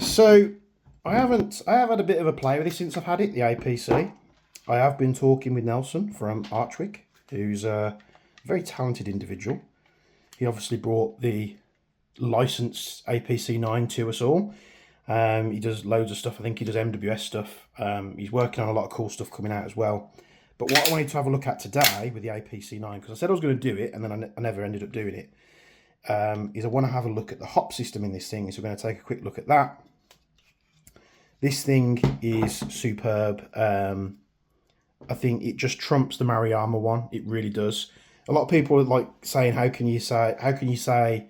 So I have had a bit of a play with this since I've had it, the APC. I have been talking with Nelson from Archwick, who's a very talented individual. He obviously brought the licensed APC9 to us all. He does loads of stuff. I think he does MWS stuff. He's working on a lot of cool stuff coming out as well. But what I wanted to have a look at today with the APC9, because I said I was going to do it and then I never ended up doing it, is I want to have a look at the hop system in this thing. So we're going to take a quick look at that. This thing is superb. I think it just trumps the Maruyama one. It really does. A lot of people are like saying, how can you say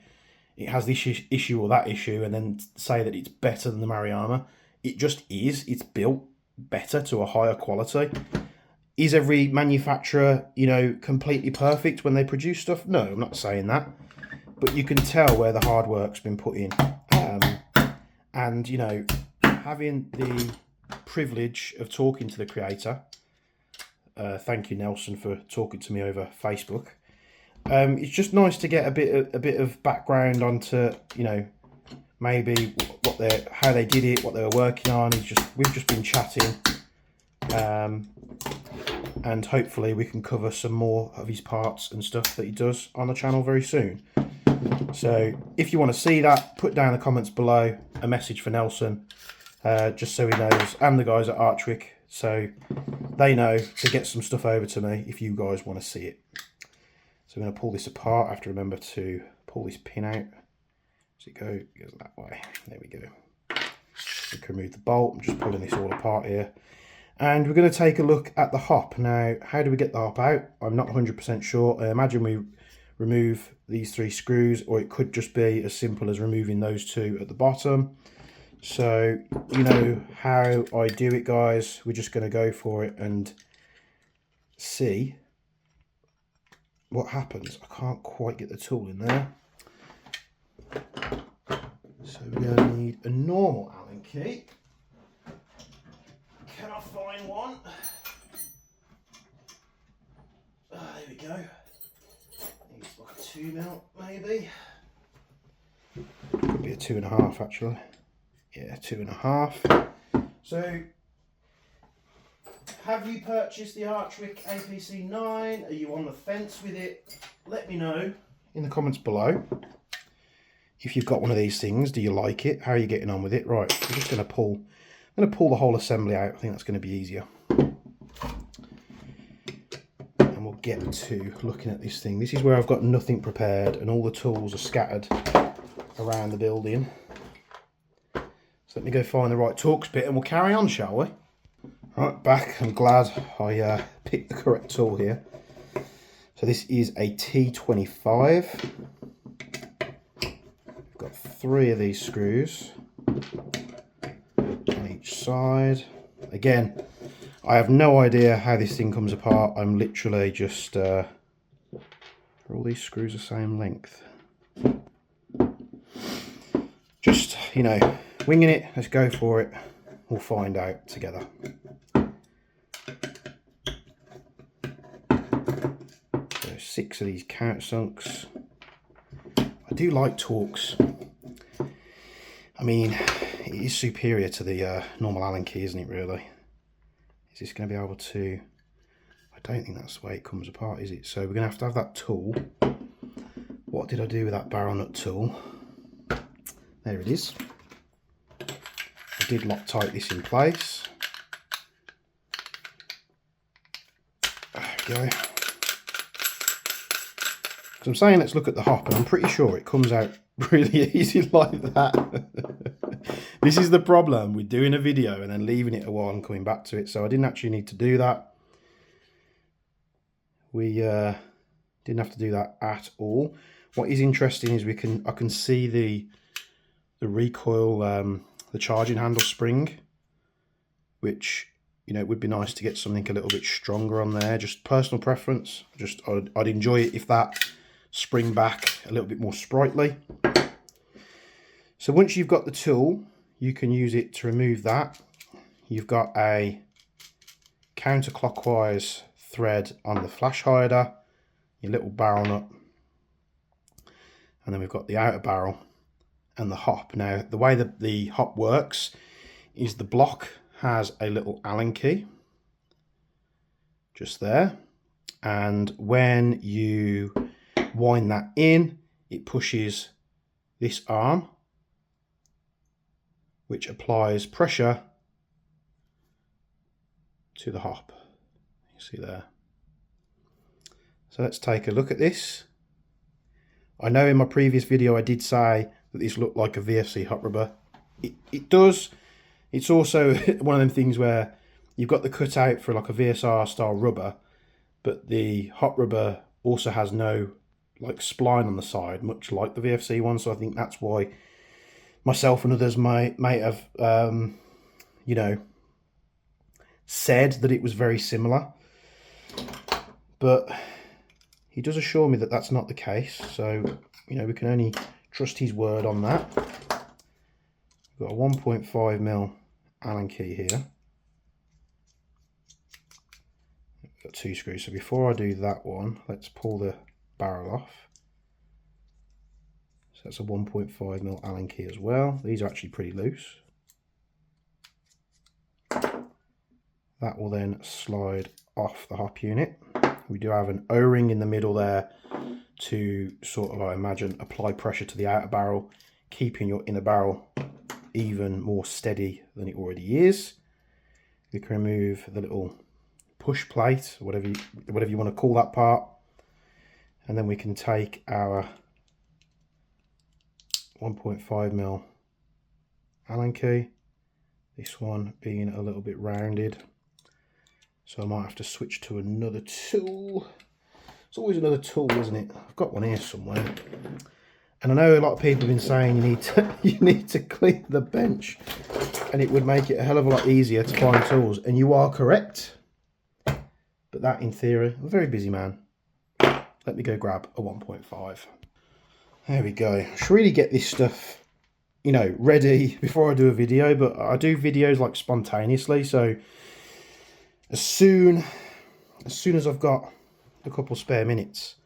it has this issue or that issue and then say that it's better than the Maruyama? It just is. It's built better to a higher quality. Is every manufacturer, completely perfect when they produce stuff? No, I'm not saying that. But you can tell where the hard work's been put in. And, having the privilege of talking to the creator, thank you, Nelson, for talking to me over Facebook. It's just nice to get a bit of background onto, maybe how they did it, what they were working on. We've just been chatting, and hopefully we can cover some more of his parts and stuff that he does on the channel very soon. So if you want to see that, put down in the comments below a message for Nelson, just so he knows, and the guys at Archwick, so they know to get some stuff over to me if you guys want to see it. So I'm going to pull this apart. I have to remember to pull this pin out. Does it go? It goes that way. There we go. We can remove the bolt. I'm just pulling this all apart here. And we're going to take a look at the hop. Now, how do we get the hop out? I'm not 100% sure. I imagine we remove these 3 screws, or it could just be as simple as removing those 2 at the bottom. So, you know how I do it, guys. We're just going to go for it and see what happens. I can't quite get the tool in there. So we're going to need a normal Allen key. Can I find one? There we go. It's like a 2mm maybe. Could be a 2.5 actually. Yeah, 2.5. So, have you purchased the Archwick APC9? Are you on the fence with it? Let me know in the comments below. If you've got one of these things, do you like it? How are you getting on with it? Right, I'm just going to pull the whole assembly out. I think that's going to be easier. And we'll get to looking at this thing. This is where I've got nothing prepared and all the tools are scattered around the building. So let me go find the right Torx bit and we'll carry on, shall we? Right, back. I'm glad I picked the correct tool here. So this is a T25. We've got 3 of these screws on each side. Again, I have no idea how this thing comes apart. I'm literally just... are all these screws the same length? Just, winging it. Let's go for it. We'll find out together. So 6 of these countersunks. I do like Torx. I mean, it is superior to the normal Allen key, isn't it, really? Is this going to be able to... I don't think that's the way it comes apart, is it? So we're going to have that tool. What did I do with that barrel nut tool? There it is. I did Loctite this in place. There we go. So I'm saying let's look at the hop, and I'm pretty sure it comes out really easy like that. This is the problem with doing a video and then leaving it a while and coming back to it. So I didn't actually need to do that. We didn't have to do that at all. What is interesting is I can see the recoil, the charging handle spring, which it would be nice to get something a little bit stronger on there. Just personal preference. I'd enjoy it if that spring back a little bit more sprightly. So once you've got the tool, you can use it to remove that. You've got a counterclockwise thread on the flash hider, your little barrel nut, and then we've got the outer barrel. and the hop. Now, the way that the hop works is the block has a little Allen key just there, and when you wind that in, it pushes this arm, which applies pressure to the hop. You see there. So let's take a look at this. I know in my previous video I did say that this looked like a VFC hot rubber. It does. It's also one of them things where you've got the cutout for like a VSR style rubber, but the hot rubber also has no like spline on the side, much like the VFC one. So I think that's why myself and others may have you know, said that it was very similar, but he does assure me that that's not the case. So, you know, we can only trust his word on that. We've got a 1.5mm Allen key here. We've got 2 screws. So before I do that one, let's pull the barrel off. So that's a 1.5mm Allen key as well. These are actually pretty loose. That will then slide off the hop unit. We do have an O-ring in the middle there to sort of, I imagine, apply pressure to the outer barrel, keeping your inner barrel even more steady than it already is. We can remove the little push plate, whatever you want to call that part, and then we can take our 1.5mm Allen key, this one being a little bit rounded. So I might have to switch to another tool. It's always another tool, isn't it? I've got one here somewhere. And I know a lot of people have been saying you need to clean the bench, and it would make it a hell of a lot easier to find tools. And you are correct. But that, in theory, I'm a very busy man. Let me go grab a 1.5. There we go. I should really get this stuff, you know, ready before I do a video. But I do videos like spontaneously, so as soon as I've got a couple spare minutes,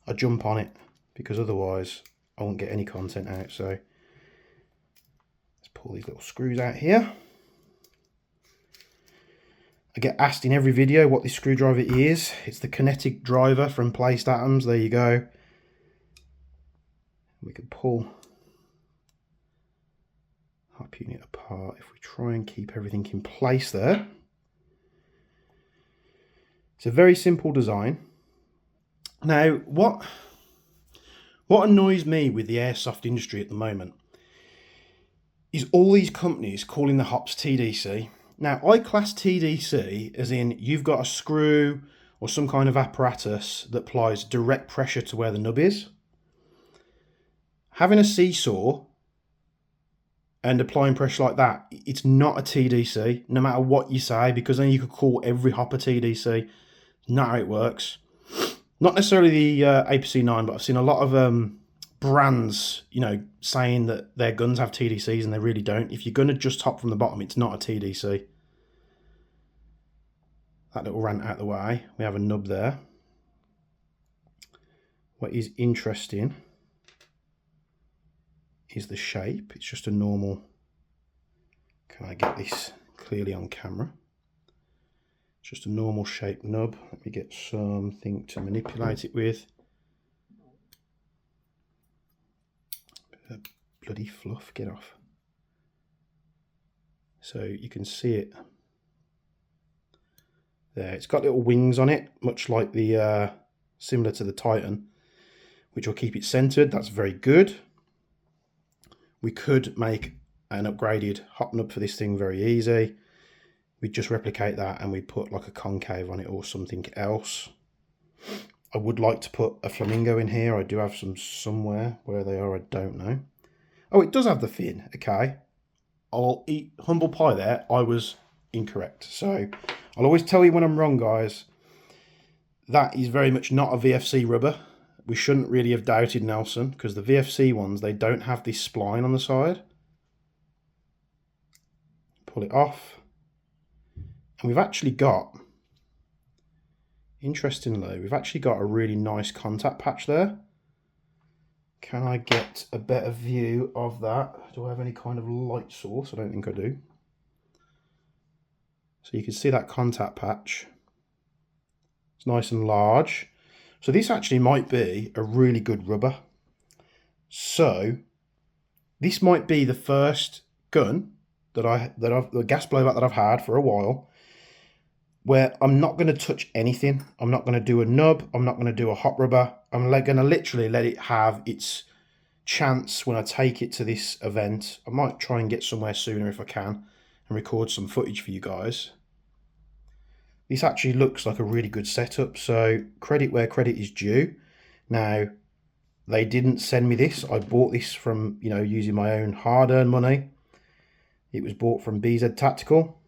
I jump on it, because otherwise I won't get any content out. So let's pull these little screws out here. I get asked in every video what this screwdriver is. It's the kinetic driver from Placed Atoms. There you go. We can pull hop unit apart if we try and keep everything in place there. It's a very simple design. Now, what annoys me with the airsoft industry at the moment is all these companies calling the hops TDC. Now, I class TDC as in you've got a screw or some kind of apparatus that applies direct pressure to where the nub is. Having a seesaw and applying pressure like that, it's not a TDC, no matter what you say, because then you could call every hopper TDC. Not how it works. Not necessarily the APC9, but I've seen a lot of brands, you know, saying that their guns have TDCs and they really don't. If you're going to just hop from the bottom, it's not a TDC. That little rant out the way. We have a nub there. What is interesting is the shape. It's just a normal. Can I get this clearly on camera? It's just a normal shaped nub. Let me get something to manipulate it with. Bloody fluff, get off. So you can see it there. It's got little wings on it, much like the similar to the Titan, which will keep it centered. That's very good. We could make an upgraded hop nub for this thing very easy. We just replicate that and we put like a concave on it or something else. I would like to put a flamingo in here. I do have some somewhere. Where they are, I don't know. Oh, it does have the fin. Okay. I'll eat humble pie there. I was incorrect. So I'll always tell you when I'm wrong, guys. That is very much not a VFC rubber. We shouldn't really have doubted Nelson, because the VFC ones, they don't have this spline on the side. Pull it off. And we've actually got, interestingly, we've actually got a really nice contact patch there. Can I get a better view of that? Do I have any kind of light source? I don't think I do. So you can see that contact patch. It's nice and large. So this actually might be a really good rubber. So this might be the first gun the gas blowback that I've had for a while, where I'm not going to touch anything. I'm not going to do a nub. I'm not going to do a hot rubber. I'm going to literally let it have its chance when I take it to this event. I might try and get somewhere sooner if I can and record some footage for you guys. This actually looks like a really good setup, so credit where credit is due. Now, they didn't send me this. I bought this from, using my own hard-earned money. It was bought from BZ Tactical.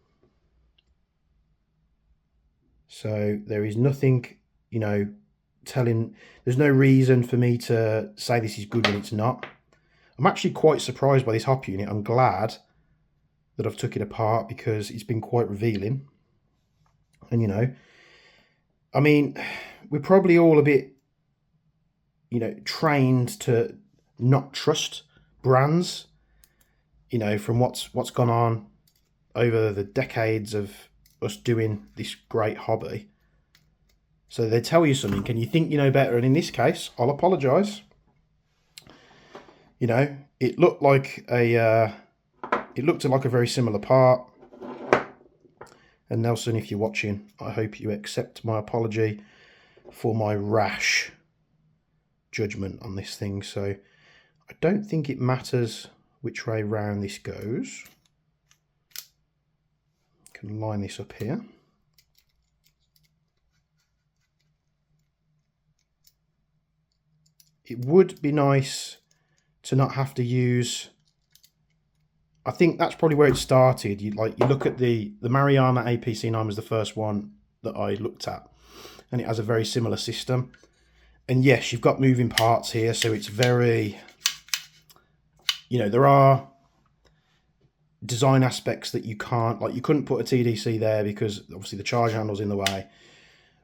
So there is nothing, there's no reason for me to say this is good when it's not. I'm actually quite surprised by this hop unit. I'm glad that I've took it apart because it's been quite revealing. And, I mean, we're probably all a bit, trained to not trust brands, from what's gone on over the decades of us doing this great hobby. So they tell you something and you think you know better, and in this case I'll apologize. It looked like a very similar part. And Nelson, if you're watching, I hope you accept my apology for my rash judgment on this thing. So I don't think it matters which way round this goes. Can line this up here. It would be nice to not have to use, I think that's probably where it started. You look at the Mariana APC9 was the first one that I looked at, and it has a very similar system. And yes, you've got moving parts here, so it's very, there are design aspects that you can't, you couldn't put a TDC there because obviously the charge handle's in the way.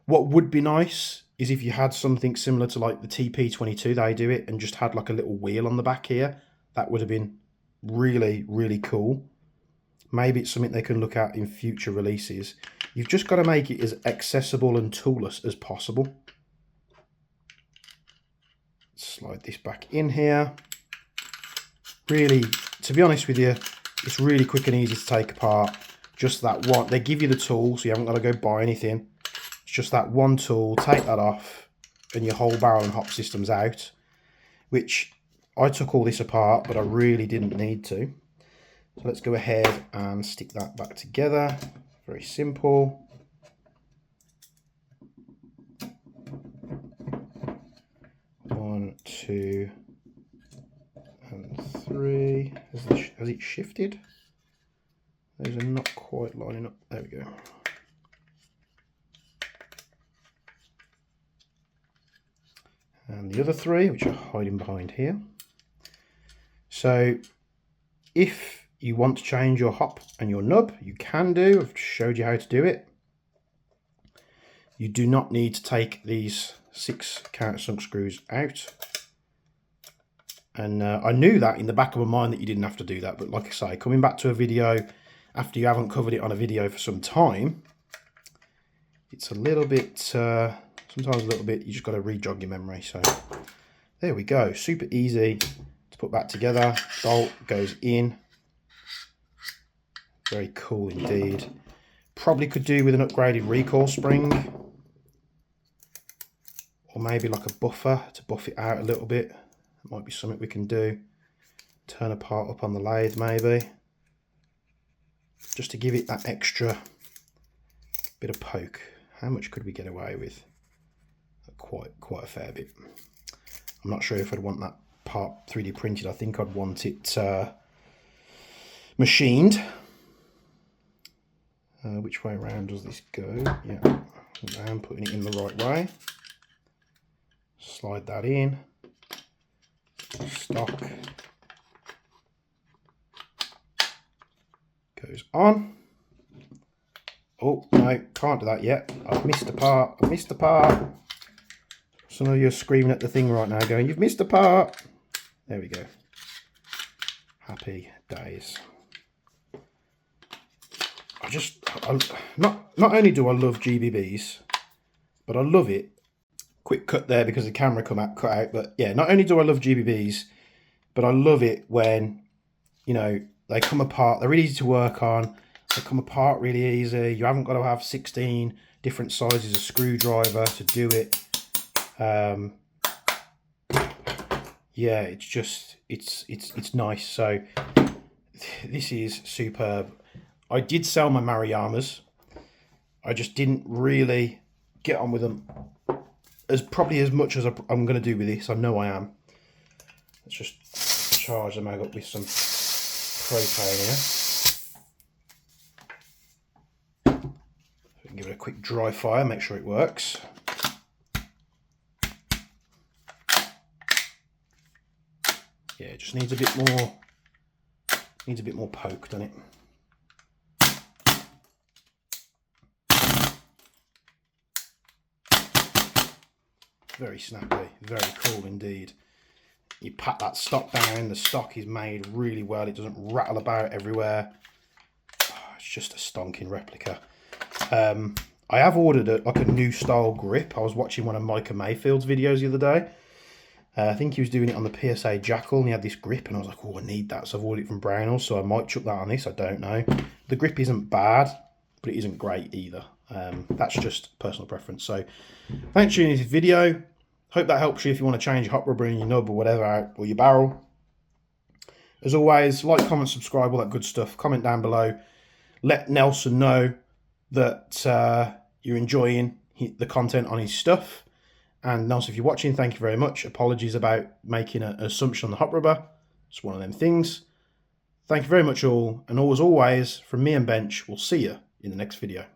What would be nice is if you had something similar to the TP22, they do it, and just had a little wheel on the back here. That would have been really, really cool. Maybe it's something they can look at in future releases. You've just got to make it as accessible and toolless as possible. Slide this back in here. Really, to be honest with you, it's really quick and easy to take apart. Just that one. They give you the tool, so you haven't got to go buy anything. It's just that one tool. Take that off, and your whole barrel and hop system's out. Which I took all this apart, but I really didn't need to. So let's go ahead and stick that back together. Very simple. One, two, and three. Has it shifted? Those are not quite lining up. There we go. And the other three, which are hiding behind here. So if you want to change your hop and your nub, you can do. I've showed you how to do it. You do not need to take these 6 countersunk screws out. And I knew that in the back of my mind that you didn't have to do that. But like I say, coming back to a video after you haven't covered it on a video for some time, it's a little bit, sometimes a little bit, you just got to re-jog your memory. So there we go. Super easy to put back together. Bolt goes in. Very cool indeed. Probably could do with an upgraded recoil spring, or maybe like a buffer to buff it out a little bit. That might be something we can do. Turn a part up on the lathe maybe, just to give it that extra bit of poke. How much could we get away with? Quite a fair bit. I'm not sure if I'd want that part 3D printed. I think I'd want it machined. Which way around does this go? Yeah, I'm putting it in the right way. Slide that in. Stock. Goes on. Oh, no, can't do that yet. I've missed a part. I've missed a part. Some of you are screaming at the thing right now going, you've missed a part. There we go. Happy days. Not only do I love GBBs, but I love it. Quick cut there because the camera cut out. But yeah, not only do I love GBBs, but I love it when, you know, they come apart. They're really easy to work on. They come apart really easy. You haven't got to have 16 different sizes of screwdriver to do it. Yeah, it's just, it's nice. So this is superb. I did sell my Mariyamas. I just didn't really get on with them probably as much as I'm going to do with this. I know I am. Let's just charge them up with some propane here. We can give it a quick dry fire, make sure it works. Yeah, it just needs a bit more poke, doesn't it? Very snappy, very cool indeed. You pat that stock down, the stock is made really well, it doesn't rattle about everywhere. Oh, it's just a stonking replica. I have ordered like a new style grip. I was watching one of Micah Mayfield's videos the other day. I think he was doing it on the PSA Jackal and he had this grip and I was like, oh, I need that. So I've ordered it from Brownells, so I might chuck that on this, I don't know. The grip isn't bad, but it isn't great either. That's just personal preference. So thanks for tuning in this video. Hope that helps you if you want to change your hot rubber in your nub or whatever out, or your barrel. As always, like, comment, subscribe, all that good stuff. Comment down below. Let Nelson know that you're enjoying the content on his stuff. And Nelson, if you're watching, thank you very much. Apologies about making an assumption on the hot rubber. It's one of them things. Thank you very much all. And as always, from me and Bench, we'll see you in the next video.